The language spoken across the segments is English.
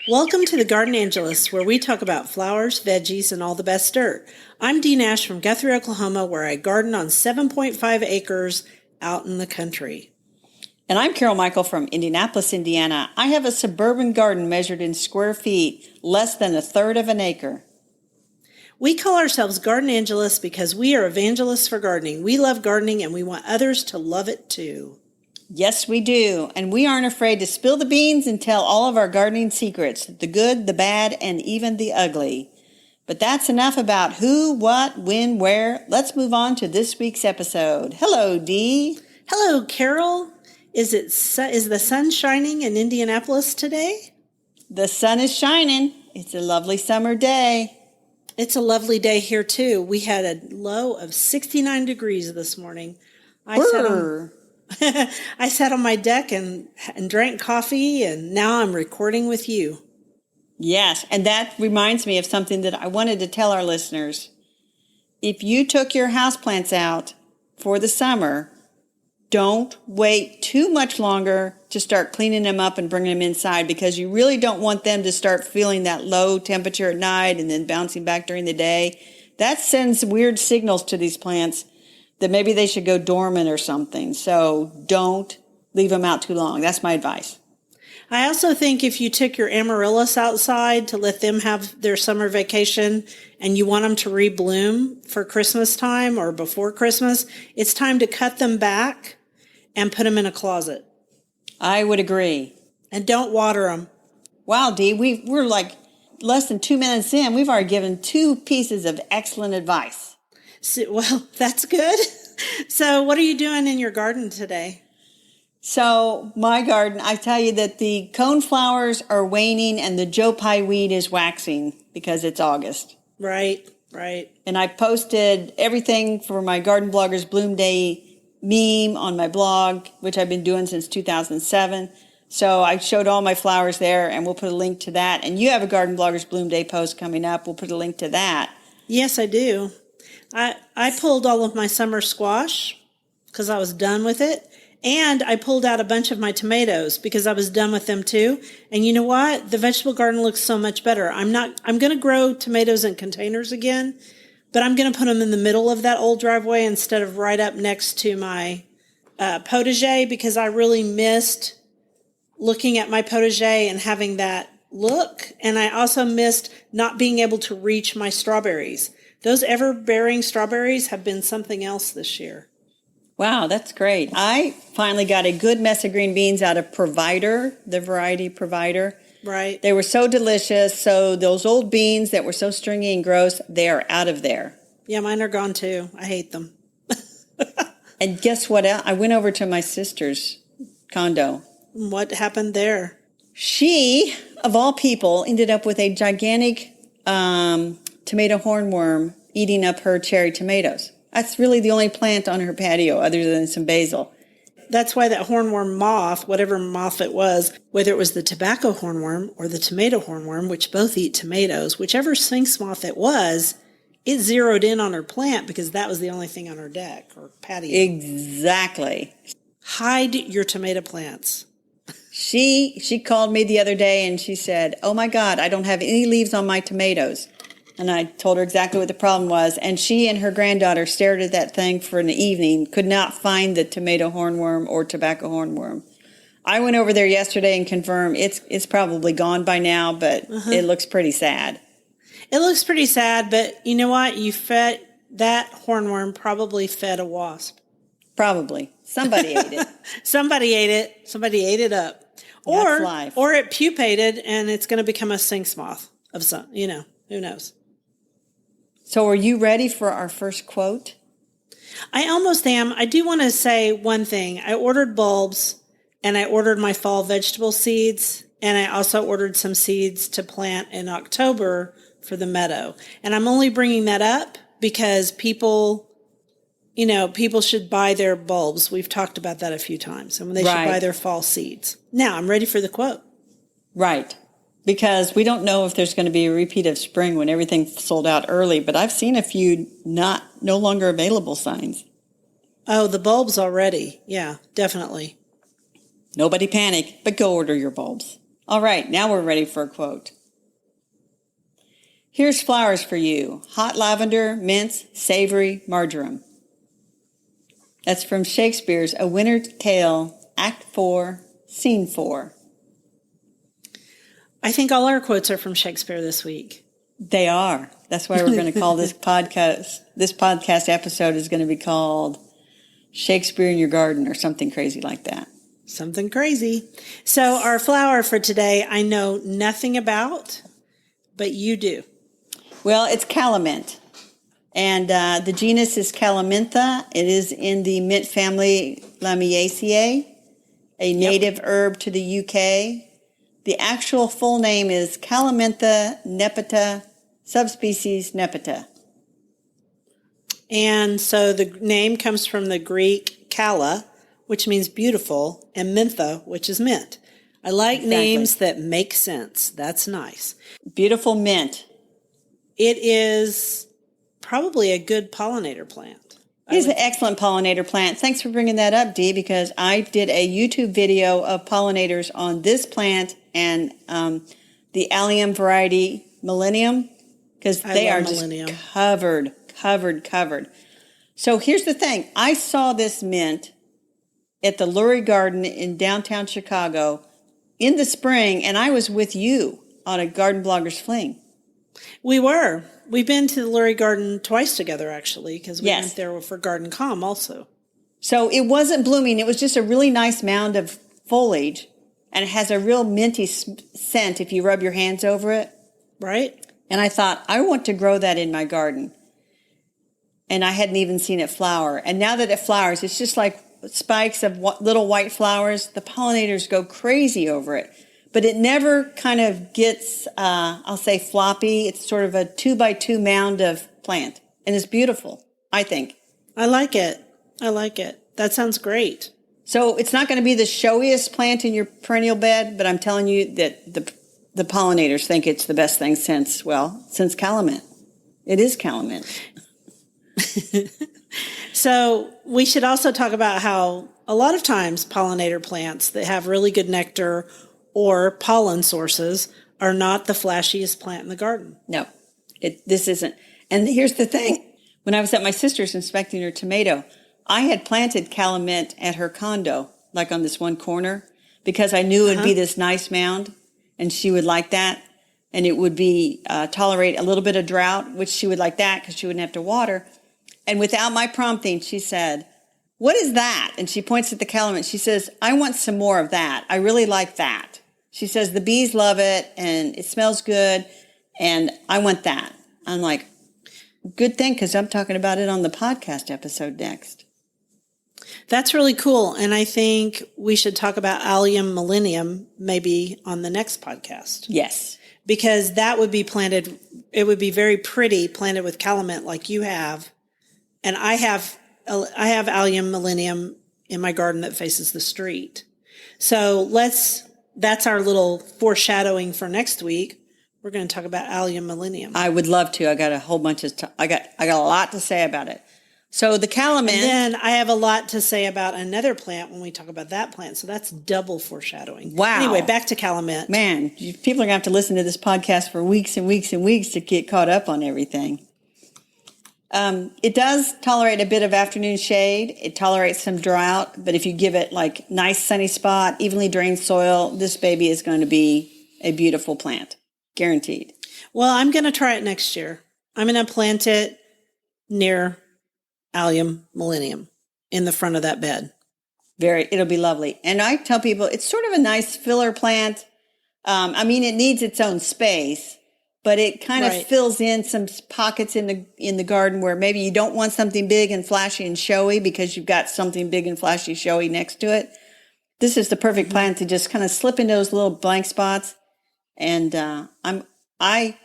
Welcome to the Garden Angelist, where we talk about flowers, veggies, and all the best dirt. I'm Dee Nash from Guthrie, Oklahoma, where I garden on 7.5 acres out in the country. And I'm Carol Michael from Indianapolis, Indiana. I have a suburban garden measured in square feet, less than a third of an acre. We call ourselves Garden Angelists because we are evangelists for gardening. We love gardening and we want others to love it too. Yes, we do. And we aren't afraid to spill the beans and tell all of our gardening secrets, the good, the bad, and even the ugly. But that's enough about who, what, when, where. Let's move on to this week's episode. Hello, Dee. Hello, Carol. Is the sun shining in Indianapolis today? The sun is shining. It's a lovely summer day. It's a lovely day here too. We had a low of 69 degrees this morning. I sat on my deck and drank coffee, and now I'm recording with you. Yes, and that reminds me of something that I wanted to tell our listeners. If you took your houseplants out for the summer, don't wait too much longer to start cleaning them up and bringing them inside, because you really don't want them to start feeling that low temperature at night and then bouncing back during the day. That sends weird signals to these plants that maybe they should go dormant or something. So don't leave them out too long. That's my advice. I also think if you took your amaryllis outside to let them have their summer vacation and you want them to rebloom for Christmas time or before Christmas, it's time to cut them back and put them in a closet. I would agree. And don't water them. Wow, Dee, we're like less than 2 minutes in. We've already given 2 pieces of excellent advice. So, well, that's good. So what are you doing in your garden today? So my garden, I tell you that the coneflowers are waning and the Joe Pye weed is waxing because it's August. Right. And I posted everything for my Garden Bloggers Bloom Day meme on my blog, which I've been doing since 2007. So I showed all my flowers there, and we'll put a link to that. And you have a Garden Bloggers Bloom Day post coming up. We'll put a link to that. Yes, I do. I pulled all of my summer squash because I was done with it. And I pulled out a bunch of my tomatoes because I was done with them too. And you know what? The vegetable garden looks so much better. I'm going to grow tomatoes in containers again, but I'm going to put them in the middle of that old driveway instead of right up next to my potager, because I really missed looking at my potager and having that look. And I also missed not being able to reach my strawberries. Those ever-bearing strawberries have been something else this year. Wow, that's great. I finally got a good mess of green beans out of Provider, the variety Provider. Right. They were so delicious. So those old beans that were so stringy and gross, they are out of there. Yeah, mine are gone too. I hate them. And guess what? I went over to my sister's condo. What happened there? She, of all people, ended up with a gigantic tomato hornworm eating up her cherry tomatoes. That's really the only plant on her patio other than some basil. That's why that hornworm moth, whatever moth it was, whether it was the tobacco hornworm or the tomato hornworm, which both eat tomatoes, whichever sphinx moth it was, it zeroed in on her plant because that was the only thing on her deck or patio. Exactly. Hide your tomato plants. She called me the other day and she said, "Oh my God, I don't have any leaves on my tomatoes." And I told her exactly what the problem was. And she and her granddaughter stared at that thing for an evening, could not find the tomato hornworm or tobacco hornworm. I went over there yesterday and confirmed it's probably gone by now, but It looks pretty sad. It looks pretty sad, but you know what? That hornworm probably fed a wasp. Probably. Somebody ate it. Somebody ate it. Somebody ate it up. That's life. Or it pupated and it's going to become a sphinx moth of some, who knows? So are you ready for our first quote? I almost am. I do want to say one thing. I ordered bulbs and I ordered my fall vegetable seeds, and I also ordered some seeds to plant in October for the meadow. And I'm only bringing that up because people should buy their bulbs. We've talked about that a few times, and they should buy their fall seeds. Now I'm ready for the quote. Right. Because we don't know if there's going to be a repeat of spring when everything's sold out early, but I've seen a few no longer available signs. Oh, the bulbs already. Yeah, definitely. Nobody panic, but go order your bulbs. All right, now we're ready for a quote. Here's flowers for you. Hot lavender, mints, savory, marjoram. That's from Shakespeare's A Winter's Tale, Act 4, Scene 4. I think all our quotes are from Shakespeare this week. They are. That's why we're going to call this podcast. This podcast episode is going to be called Shakespeare in Your Garden or something crazy like that. Something crazy. So our flower for today, I know nothing about, but you do. Well, it's calamint. And the genus is calamintha. It is in the mint family Lamiaceae, a native herb to the UK. The actual full name is Calamintha nepeta, subspecies nepeta. And so the name comes from the Greek kala, which means beautiful, and mintha, which is mint. I like names that make sense. That's nice. Beautiful mint. It is probably a good pollinator plant. It is an excellent pollinator plant. Thanks for bringing that up, Dee, because I did a YouTube video of pollinators on this plant and the allium variety Millennium, because they are just covered. So here's the thing. I saw this mint at the Lurie Garden in downtown Chicago in the spring, and I was with you on a Garden Bloggers Fling. We were. We've been to the Lurie Garden twice together, actually, because we went there for Garden Com also. So it wasn't blooming. It was just a really nice mound of foliage, and it has a real minty scent if you rub your hands over it. Right. And I thought, I want to grow that in my garden. And I hadn't even seen it flower. And now that it flowers, it's just like spikes of little white flowers. The pollinators go crazy over it. But it never kind of gets, I'll say, floppy. It's sort of a 2x2 mound of plant. And it's beautiful, I think. I like it. That sounds great. So it's not going to be the showiest plant in your perennial bed, but I'm telling you that the pollinators think it's the best thing since calamint. It is calamint. So we should also talk about how a lot of times pollinator plants that have really good nectar or pollen sources are not the flashiest plant in the garden. No, this isn't. And here's the thing. When I was at my sister's inspecting her tomato, I had planted calamint at her condo, like on this one corner, because I knew it would be this nice mound, and she would like that. And it would be tolerate a little bit of drought, which she would like that because she wouldn't have to water. And without my prompting, she said, "What is that?" And she points at the calamint. She says, "I want some more of that. I really like that." She says, "The bees love it, and it smells good, and I want that." I'm like, good thing, because I'm talking about it on the podcast episode next. That's really cool. And I think we should talk about Allium Millennium maybe on the next podcast. Yes. Because that would be planted, it would be very pretty planted with calamint like you have. And I have Allium Millennium in my garden that faces the street. So that's our little foreshadowing for next week. We're going to talk about Allium Millennium. I would love to. I got a whole bunch of, I got a lot to say about it. So the calamint. And then I have a lot to say about another plant when we talk about that plant. So that's double foreshadowing. Wow. Anyway, back to calamint. Man, people are going to have to listen to this podcast for weeks and weeks and weeks to get caught up on everything. It does tolerate a bit of afternoon shade. It tolerates some drought, but if you give it like nice sunny spot, evenly drained soil, this baby is going to be a beautiful plant. Guaranteed. Well, I'm going to try it next year. I'm going to plant it near Allium Millennium in the front of that bed. It'll be lovely. And I tell people it's sort of a nice filler plant. I mean, it needs its own space, but it kind of fills in some pockets in the garden where maybe you don't want something big and flashy and showy because you've got something big and flashy, showy next to it. This is the perfect plant to just kind of slip in those little blank spots. And I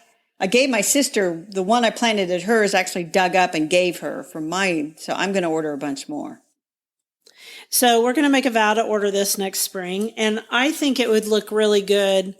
gave my sister, the one I planted at hers actually dug up and gave her from mine. So I'm going to order a bunch more. So we're going to make a vow to order this next spring. And I think it would look really good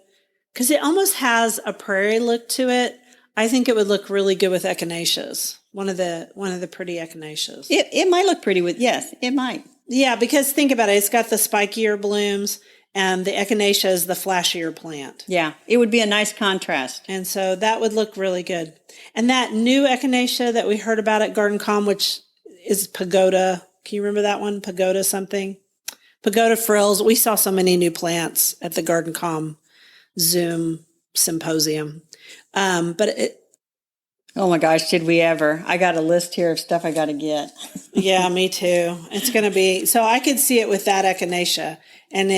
because it almost has a prairie look to it. I think it would look really good with echinaceas. One of the pretty echinaceas. It might look pretty with, yes, it might. Yeah, because think about it. It's got the spikier blooms and the echinacea is the flashier plant. Yeah, it would be a nice contrast. And so that would look really good. And that new echinacea that we heard about at Garden Com, which is pagoda. Can you remember that one? Pagoda something? Pagoda frills. We saw so many new plants at the Garden Com Zoom symposium. Oh my gosh, did we ever? I got a list here of stuff I got to get. Yeah, me too. It's going to be, so I could see it with that echinacea. And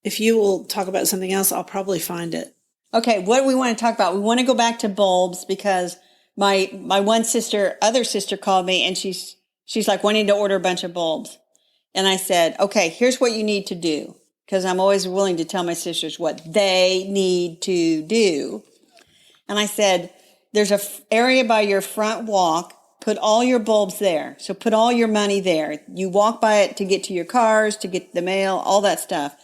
if you will talk about something else, I'll probably find it. Okay, what do we want to talk about? We want to go back to bulbs because my other sister called me and she's like wanting to order a bunch of bulbs. And I said, okay, here's what you need to do. Because I'm always willing to tell my sisters what they need to do. And I said, there's an area by your front walk. Put all your bulbs there. So put all your money there. You walk by it to get to your cars, to get the mail, all that stuff.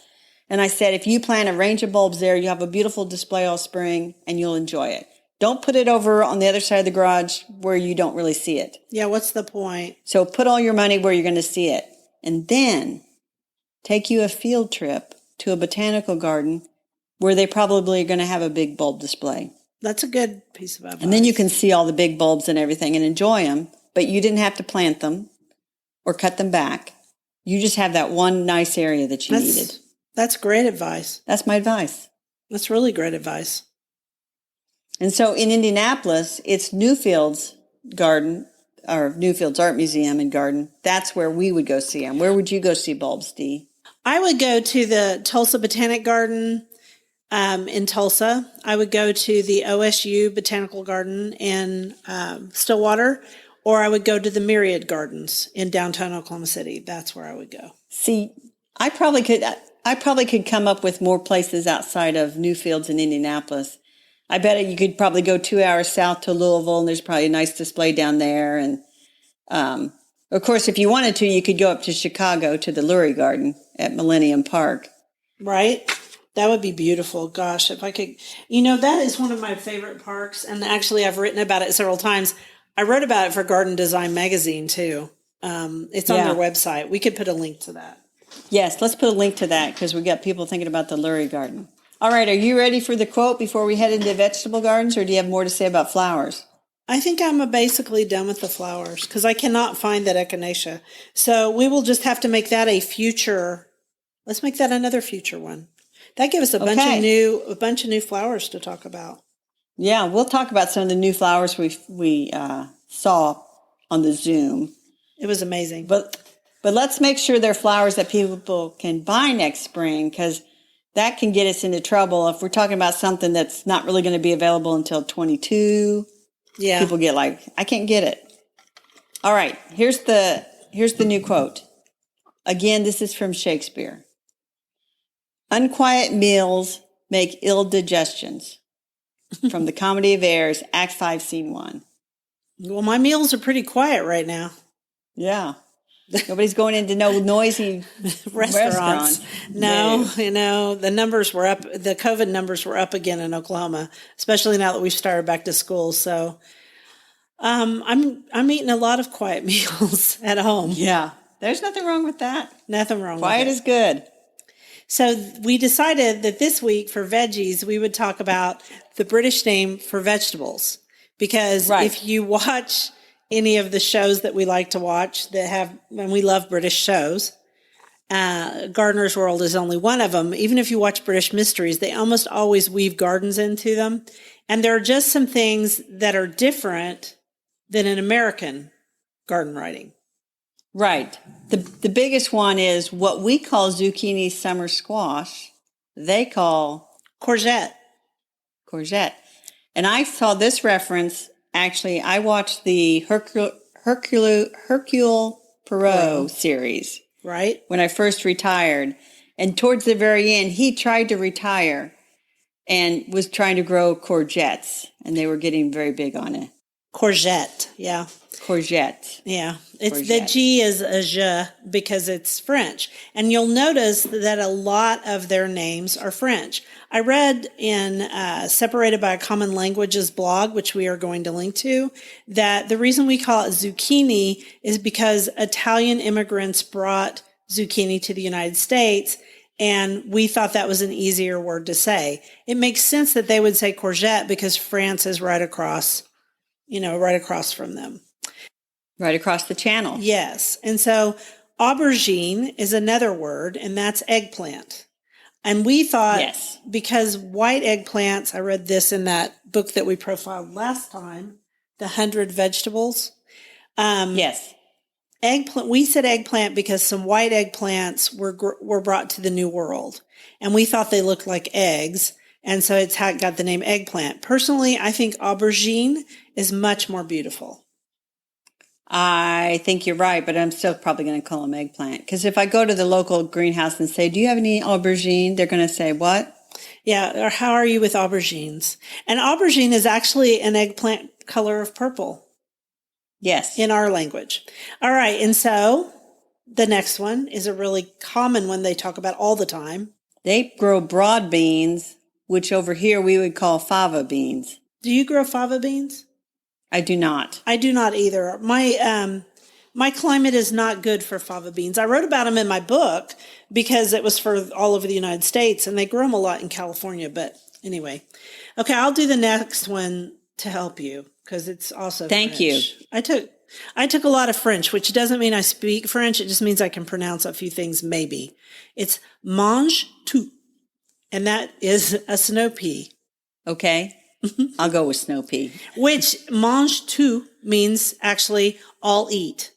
And I said, if you plant a range of bulbs there, you have a beautiful display all spring and you'll enjoy it. Don't put it over on the other side of the garage where you don't really see it. Yeah, what's the point? So put all your money where you're going to see it. And then take you a field trip to a botanical garden where they probably are going to have a big bulb display. That's a good piece of advice. And then you can see all the big bulbs and everything and enjoy them, but you didn't have to plant them or cut them back. You just have that one nice area that you needed. That's great advice. That's my advice. That's really great advice. And so in Indianapolis, it's Newfield's garden, or Newfield's Art Museum and Garden. That's where we would go see them. Where would you go see bulbs, Dee? I would go to the Tulsa Botanic Garden in Tulsa. I would go to the OSU Botanical Garden in Stillwater, or I would go to the Myriad Gardens in downtown Oklahoma City. That's where I would go. See, I probably could come up with more places outside of Newfields in Indianapolis. I bet you could probably go 2 hours south to Louisville, and there's probably a nice display down there. And of course, if you wanted to, you could go up to Chicago to the Lurie Garden at Millennium Park. Right? That would be beautiful. Gosh, if I could, that is one of my favorite parks. And actually, I've written about it several times. I wrote about it for Garden Design Magazine, too. It's on their website. We could put a link to that. Yes, let's put a link to that because we got people thinking about the Lurie Garden. All right, are you ready for the quote before we head into vegetable gardens, or do you have more to say about flowers? I think I'm basically done with the flowers because I cannot find that echinacea. So we will just have to make that let's make that another future one. That gives us a bunch of new flowers to talk about. Yeah, we'll talk about some of the new flowers we saw on the Zoom. It was amazing. But let's make sure they're flowers that people can buy next spring, because that can get us into trouble if we're talking about something that's not really going to be available until 22. Yeah. People get like, I can't get it. All right, here's the new quote. Again, this is from Shakespeare. Unquiet meals make ill digestions. From the Comedy of Errors, Act 5, Scene 1. Well, my meals are pretty quiet right now. Yeah. Nobody's going into no noisy restaurants. No, the numbers were up. The COVID numbers were up again in Oklahoma, especially now that we've started back to school. So I'm eating a lot of quiet meals at home. Yeah. There's nothing wrong with that. Nothing wrong with it. Quiet is good. So we decided that this week for veggies, we would talk about the British name for vegetables. Because if you watch any of the shows that we like to watch and we love British shows, Gardener's World is only one of them. Even if you watch British Mysteries, they almost always weave gardens into them. And there are just some things that are different than in American garden writing. Right. The biggest one is what we call zucchini summer squash, they call courgette. And I saw this reference, actually, I watched the Hercule Poirot series. Right. When I first retired. And towards the very end, he tried to retire and was trying to grow courgettes. And they were getting very big on it. Courgette, yeah. Courgette. Yeah. It's Courgette. The G is a je because it's French. And you'll notice that a lot of their names are French. I read in Separated by a Common Languages blog, which we are going to link to, that the reason we call it zucchini is because Italian immigrants brought zucchini to the United States. And we thought that was an easier word to say. It makes sense that they would say courgette because France is right across from them. Right across the channel. Yes. And so aubergine is another word, and that's eggplant. And we thought, yes, because white eggplants, I read this in that book that we profiled last time, The 100 Vegetables. Yes. Eggplant. We said eggplant because some white eggplants were brought to the New World, and we thought they looked like eggs, and so it's how it got the name eggplant. Personally, I think aubergine is much more beautiful. I think you're right, but I'm still probably going to call them eggplant. Because if I go to the local greenhouse and say, do you have any aubergine? They're going to say, what? Yeah, or how are you with aubergines? And aubergine is actually an eggplant color of purple. Yes. In our language. All right, and so the next one is a really common one they talk about all the time. They grow broad beans, which over here we would call fava beans. Do you grow fava beans? I do not. I do not either. My climate is not good for fava beans. I wrote about them in my book because it was for all over the United States, and they grow them a lot in California. But anyway, okay, I'll do the next one to help you because it's also Thank French. you. I took a lot of French, which doesn't mean I speak French. It just means I can pronounce a few things. Maybe it's mange tout, and that is a snow pea. Okay. I'll go with snow pea. Which mange tout means actually all eat.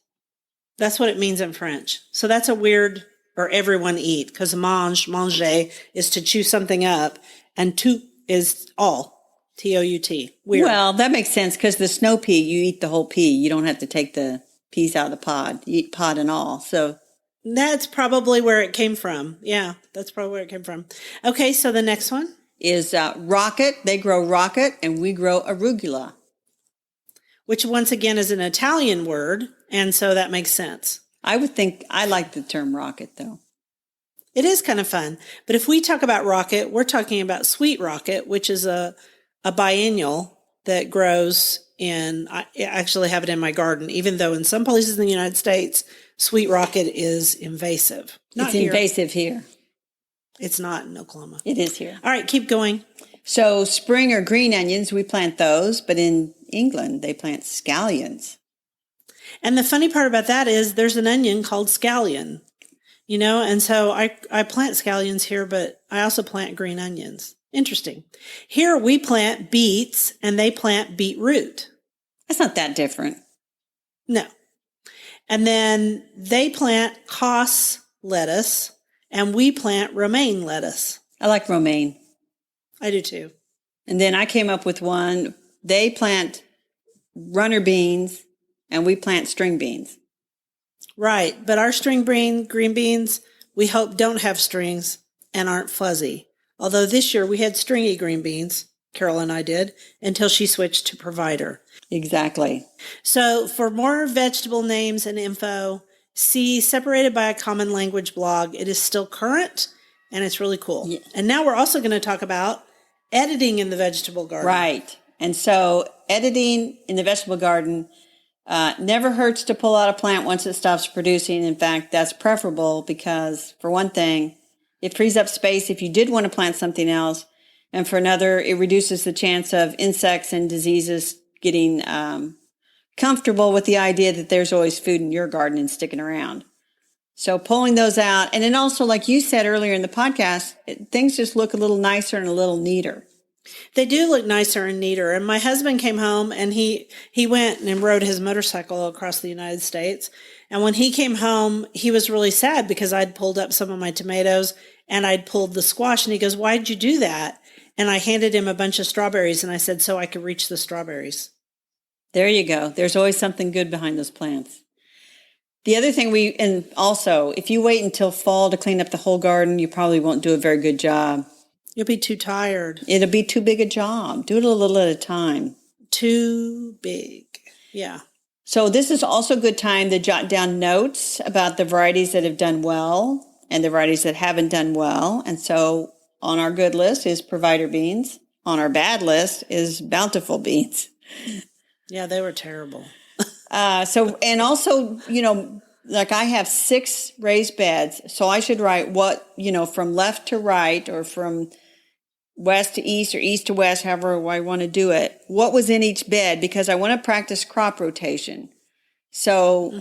That's what it means in French. So that's a weird, or everyone eat, because manger is to chew something up, and tout is all, T-O-U-T. Weird. Well, that makes sense because the snow pea, you eat the whole pea. You don't have to take the peas out of the pod. You eat pod and all. So that's probably where it came from. Yeah, that's probably where it came from. Okay, so the next one is rocket. They grow rocket, and we grow arugula. Which once again is an Italian word, and so that makes sense. I would think, I like the term rocket, though. It is kind of fun. But if we talk about rocket, we're talking about sweet rocket, which is a biennial that grows I actually have it in my garden, even though in some places in the United States, sweet rocket is invasive. It's invasive here. It's not in Oklahoma. It is here. All right, keep going. So spring or green onions, we plant those, but in England, they plant scallions. And the funny part about that is there's an onion called scallion, and so I plant scallions here, but I also plant green onions. Interesting. Here we plant beets and they plant beetroot. That's not that different. No. And then they plant Cos lettuce and we plant romaine lettuce. I like romaine. I do too. And then I came up with one. They plant runner beans and we plant string beans. Right. But our green beans, we hope don't have strings and aren't fuzzy. Although this year we had stringy green beans, Carol and I did, until she switched to Provider. Exactly. So for more vegetable names and info, see Separated by a Common Language blog. It is still current and it's really cool. Yeah. And now we're also going to talk about editing in the vegetable garden. Right. And so editing in the vegetable garden never hurts to pull out a plant once it stops producing. In fact, that's preferable because, for one thing, it frees up space if you did want to plant something else. And for another, it reduces the chance of insects and diseases getting comfortable with the idea that there's always food in your garden and sticking around. So pulling those out. And then also, like you said earlier in the podcast, things just look a little nicer and a little neater. They do look nicer and neater. And my husband came home and he went and rode his motorcycle across the United States. And when he came home, he was really sad because I'd pulled up some of my tomatoes and I'd pulled the squash. And he goes, "Why'd you do that?" And I handed him a bunch of strawberries and I said, "So I could reach the strawberries." There you go. There's always something good behind those plants. The other thing and also, if you wait until fall to clean up the whole garden, you probably won't do a very good job. You'll be too tired. It'll be too big a job. Do it a little at a time. Too big. Yeah. So this is also a good time to jot down notes about the varieties that have done well and the varieties that haven't done well. And so on our good list is Provider beans. On our bad list is Bountiful beans. Yeah, they were terrible. And also, like I have 6 raised beds, so I should write what, from left to right or from west to east or east to west, however I want to do it. What was in each bed, because I want to practice crop rotation. So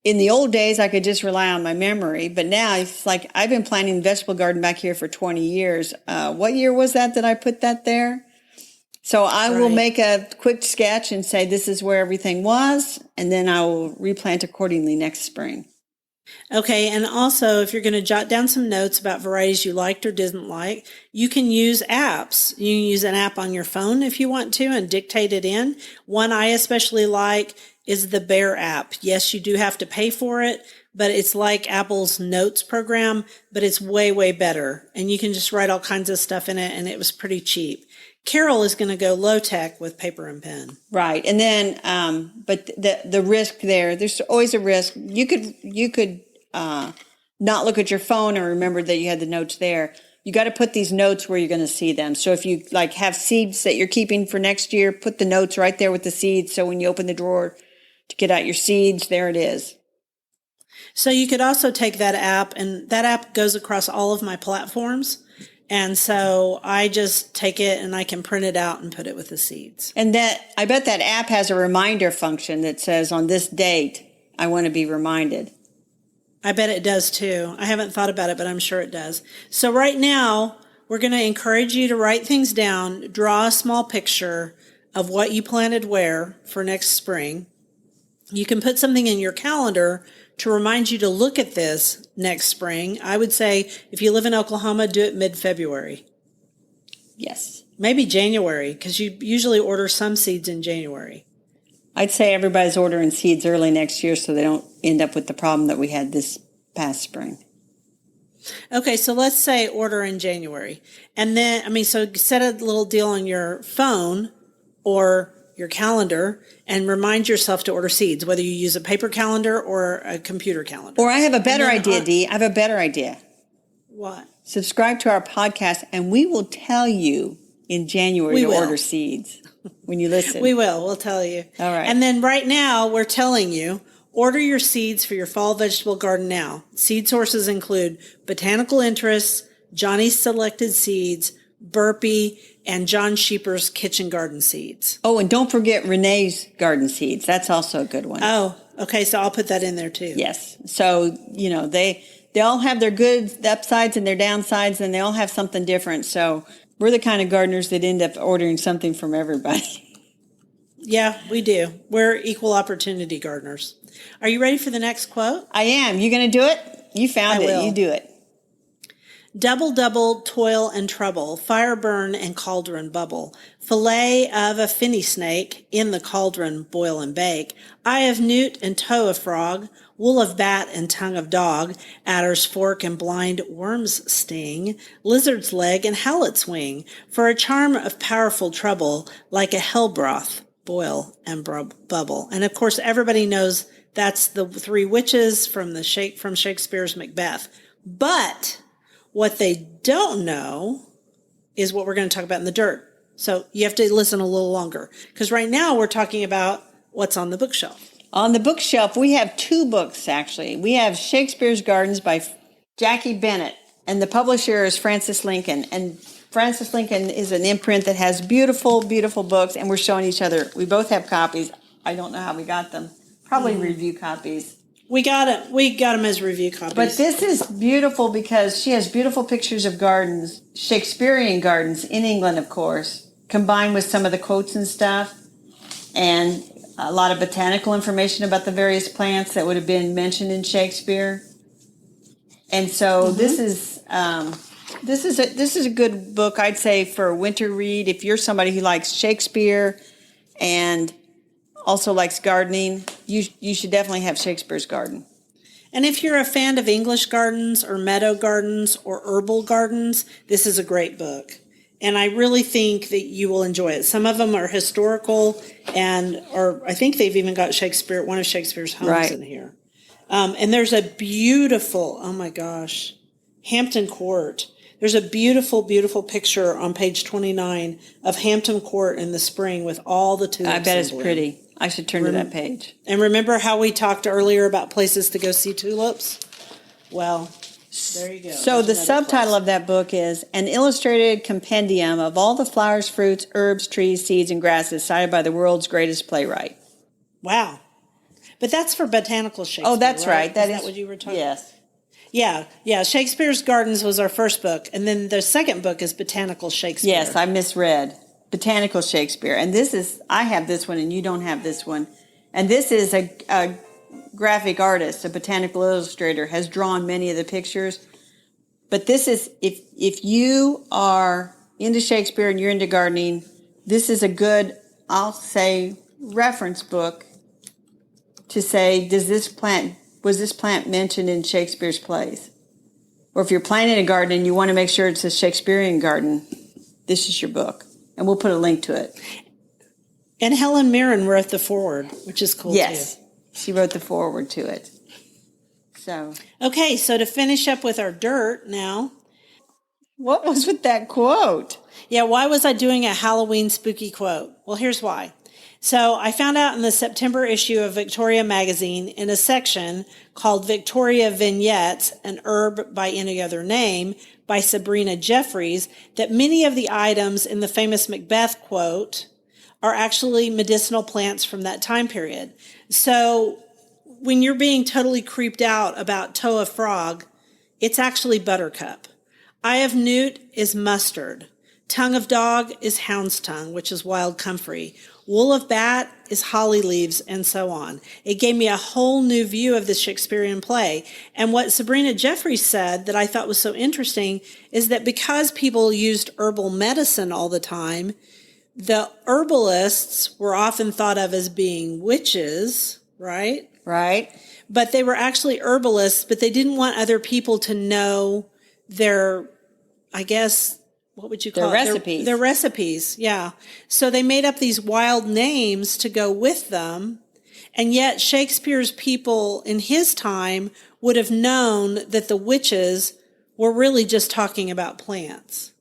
in the old days, I could just rely on my memory, but now it's like I've been planting the vegetable garden back here for 20 years. What year was that I put that there? So I will make a quick sketch and say this is where everything was, and then I will replant accordingly next spring. Okay, and also if you're going to jot down some notes about varieties you liked or didn't like, you can use apps. You can use an app on your phone if you want to and dictate it in. One I especially like is the Bear app. Yes, you do have to pay for it, but it's like Apple's Notes program, but it's way, way better. And you can just write all kinds of stuff in it, and it was pretty cheap. Carol is going to go low tech with paper and pen. Right. And then, but the risk there's always a risk. You could not look at your phone and remember that you had the notes there. You got to put these notes where you're going to see them. So if you have seeds that you're keeping for next year, put the notes right there with the seeds. So when you open the drawer to get out your seeds, there it is. So you could also take that app, and that app goes across all of my platforms. And so I just take it and I can print it out and put it with the seeds. And I bet that app has a reminder function that says on this date, I want to be reminded. I bet it does too. I haven't thought about it, but I'm sure it does. So right now, we're going to encourage you to write things down, draw a small picture of what you planted where for next spring. You can put something in your calendar to remind you to look at this next spring. I would say if you live in Oklahoma, do it mid-February. Yes. Maybe January, because you usually order some seeds in January. I'd say everybody's ordering seeds early next year so they don't end up with the problem that we had this past spring. Okay, so let's say order in January. And then, so set a little deal on your phone or your calendar and remind yourself to order seeds, whether you use a paper calendar or a computer calendar. Or I have a better idea, Dee. I have a better idea. What? Subscribe to our podcast and we will tell you in January to order seeds when you listen. We will. We'll tell you. All right. And then right now we're telling you, order your seeds for your fall vegetable garden now. Seed sources include Botanical Interests, Johnny's Selected Seeds, Burpee, and John Sheeper's Kitchen Garden Seeds. Oh, and don't forget Renee's Garden Seeds. That's also a good one. Oh, okay. So I'll put that in there too. Yes. So, they all have their good upsides and their downsides, and they all have something different. So we're the kind of gardeners that end up ordering something from everybody. Yeah, we do. We're equal opportunity gardeners. Are you ready for the next quote? I am. You going to do it? You found it. You do it. Double, double, toil and trouble, fire burn and cauldron bubble, fillet of a finny snake, in the cauldron boil and bake, eye of newt and toe of frog, wool of bat and tongue of dog, adder's fork and blind worm's sting, lizard's leg and howlet's wing, for a charm of powerful trouble, like a hell broth, boil and bubble. And of course, everybody knows that's the 3 witches from Shakespeare's Macbeth. But what they don't know is what we're going to talk about in the dirt. So you have to listen a little longer, because right now we're talking about what's on the bookshelf. On the bookshelf, we have 2 books, actually. We have Shakespeare's Gardens by Jackie Bennett, and the publisher is Francis Lincoln. And Francis Lincoln is an imprint that has beautiful, beautiful books, and we're showing each other. We both have copies. I don't know how we got them. Probably review copies. We got them as review copies. But this is beautiful because she has beautiful pictures of gardens, Shakespearean gardens in England, of course, combined with some of the quotes and stuff, and a lot of botanical information about the various plants that would have been mentioned in Shakespeare. And so this is a good book, I'd say, for a winter read. If you're somebody who likes Shakespeare and also likes gardening, you should definitely have Shakespeare's Garden. And if you're a fan of English gardens or meadow gardens or herbal gardens, this is a great book. And I really think that you will enjoy it. Some of them are historical, or I think they've even got one of Shakespeare's homes in here. And there's a beautiful, oh my gosh, Hampton Court. There's a beautiful, beautiful picture on page 29 of Hampton Court in the spring with all the tulips. I bet it's pretty. I should turn to that page. And remember how we talked earlier about places to go see tulips? Well, there you go. So the subtitle of that book is An Illustrated Compendium of All the Flowers, Fruits, Herbs, Trees, Seeds, and Grasses cited by the world's greatest playwright. Wow. But that's for botanical Shakespeare. Oh, that's right. Is that what you were talking about? Yes. Yeah. Shakespeare's Gardens was our first book. And then the second book is Botanical Shakespeare. Yes, I misread. Botanical Shakespeare. And this is, I have this one and you don't have this one. And this is a graphic artist, a botanical illustrator, has drawn many of the pictures. But this is, if you are into Shakespeare and you're into gardening, this is a good, I'll say, reference book to say, was this plant mentioned in Shakespeare's plays? Or if you're planting a garden and you want to make sure it's a Shakespearean garden, this is your book. And we'll put a link to it. And Helen Mirren wrote the foreword, which is cool, yes, too. She wrote the foreword to it. So. Okay, so to finish up with our dirt now. What was with that quote? Yeah, why was I doing a Halloween spooky quote? Well, here's why. So I found out in the September issue of Victoria magazine in a section called Victoria Vignettes, an herb by any other name, by Sabrina Jeffries, that many of the items in the famous Macbeth quote are actually medicinal plants from that time period. So when you're being totally creeped out about toe of frog, it's actually buttercup. Eye of newt is mustard. Tongue of dog is hound's tongue, which is wild comfrey. Wool of bat is holly leaves, and so on. It gave me a whole new view of the Shakespearean play. And what Sabrina Jeffries said that I thought was so interesting is that because people used herbal medicine all the time, the herbalists were often thought of as being witches, right? Right. But they were actually herbalists, but they didn't want other people to know their, I guess, what would you call their it? recipes. Their recipes, yeah. So they made up these wild names to go with them. And yet Shakespeare's people in his time would have known that the witches were really just talking about plants.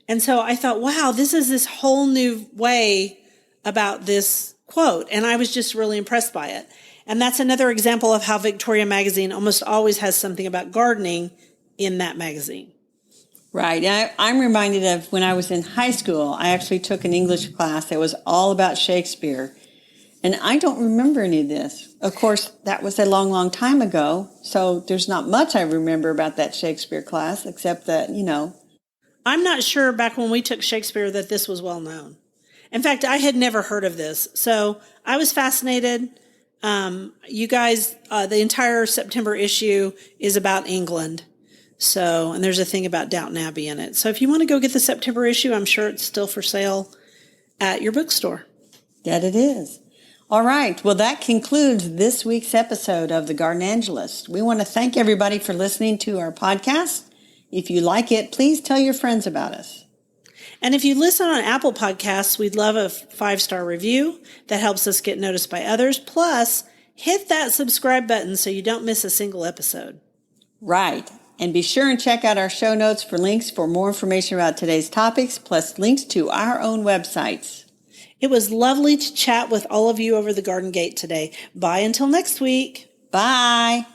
And so I thought, wow, this is this whole new way about this quote. And I was just really impressed by it. And that's another example of how Victoria magazine almost always has something about gardening in that magazine. Right. I'm reminded of when I was in high school, I actually took an English class that was all about Shakespeare. And I don't remember any of this. Of course, that was a long, long time ago. So there's not much I remember about that Shakespeare class, except that, I'm not sure back when we took Shakespeare that this was well known. In fact, I had never heard of this. So I was fascinated. You guys, the entire September issue is about England. So, and there's a thing about Downton Abbey in it. So if you want to go get the September issue, I'm sure it's still for sale at your bookstore. That it is. All right. Well, that concludes this week's episode of The Gardenangelist. We want to thank everybody for listening to our podcast. If you like it, please tell your friends about us. And if you listen on Apple Podcasts, we'd love a 5-star review. That helps us get noticed by others. Plus, hit that subscribe button so you don't miss a single episode. Right. And be sure and check out our show notes for links for more information about today's topics, plus links to our own websites. It was lovely to chat with all of you over the garden gate today. Bye until next week. Bye.